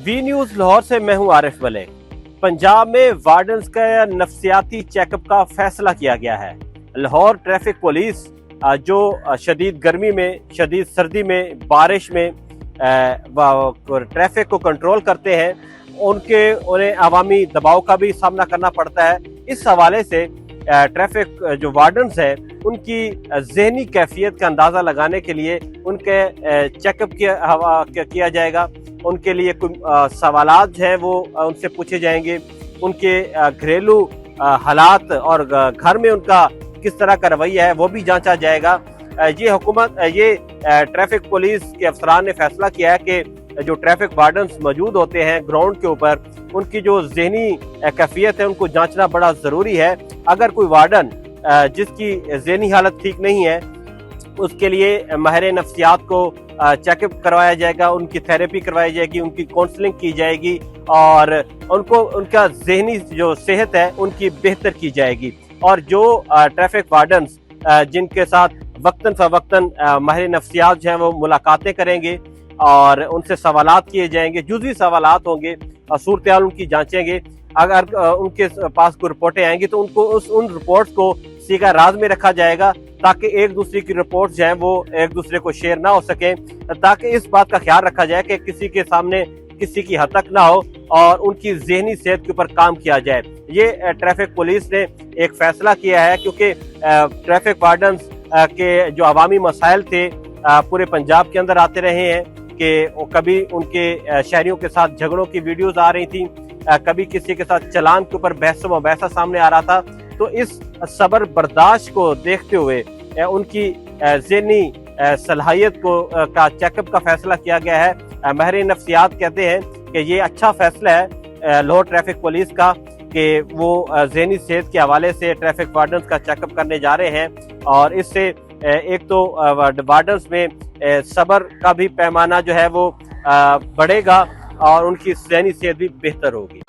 V news Lahore से मैं हूं आरिफ मलिक। पंजाब में वार्डन्स का नफ्सियाती चेकअप का फैसला किया गया है। लाहौर ट्रैफिक पुलिस जो शदीद गर्मी में, शदीद सर्दी में, बारिश में ट्रैफिक को कंट्रोल करते हैं, उन्हें अवामी दबाव का भी सामना करना पड़ता है। इस हवाले से ट्रैफिक जो वार्डन्स है उनकी ज़हनी कैफियत का अंदाज़ा लगाने के लिए उनके चेकअप किया जाएगा। उनके लिए कुछ सवालात हैं वो उनसे पूछे जाएंगे। उनके घरेलू हालात और घर में उनका किस तरह का रवैया है वो भी जांचा जाएगा। ये ट्रैफिक पुलिस के अफसरान ने फैसला किया है कि जो ट्रैफिक वार्डन्स मौजूद होते हैं ग्राउंड के ऊपर, उनकी जो ज़हनी कैफियत है उनको जांचना बड़ा ज़रूरी है। अगर कोई वार्डन जिसकी ज़हनी हालत ठीक नहीं है उसके लिए माहिर नफ्सियात को चेकअप करवाया जाएगा, उनकी थेरेपी करवाई जाएगी, उनकी काउंसलिंग की जाएगी और उनका ज़हनी जो सेहत है उनकी बेहतर की जाएगी। और जो ट्रैफिक वार्डन्स जिनके साथ वक्तन फ़वक्तन माहिर नफ्सियात जो हैं वो मुलाकातें करेंगे और उनसे सवालात किए जाएंगे, जुज़वी सवालात होंगे, सूरत-ए-हाल उनकी जांचेंगे। अगर उनके पास कोई रिपोर्टें आएंगी तो उनको उन रिपोर्ट्स को सीगा राज में रखा जाएगा ताकि एक दूसरे की रिपोर्ट्स जो हैं वो एक दूसरे को शेयर ना हो सके, ताकि इस बात का ख्याल रखा जाए कि किसी के सामने किसी की हतक ना हो और उनकी ज़हनी सेहत के ऊपर काम किया जाए। ये ट्रैफिक पुलिस ने एक फैसला किया है क्योंकि ट्रैफिक वार्डन्स के जो अवामी मसाइल थे पूरे पंजाब के अंदर आते रहे हैं कि कभी उनके शहरियों के साथ झगड़ों की वीडियोस आ रही थी, कभी किसी के साथ चलान के ऊपर बहस मुबैसा सामने आ रहा था। तो इस सब्र बर्दाश्त को देखते हुए उनकी ज़हनी सलाहियत को का चेकअप का फैसला किया गया है। माहिर नफ्सियात कहते हैं कि ये अच्छा फैसला है लाहौर ट्रैफिक पुलिस का कि वो ज़हनी सेहत के हवाले से ट्रैफिक वार्डन्स का चेकअप करने जा रहे हैं और इससे एक तो वार्डन्स में सब्र का भी पैमाना जो है वो बढ़ेगा और उनकी ज़हनी सेहत भी बेहतर होगी।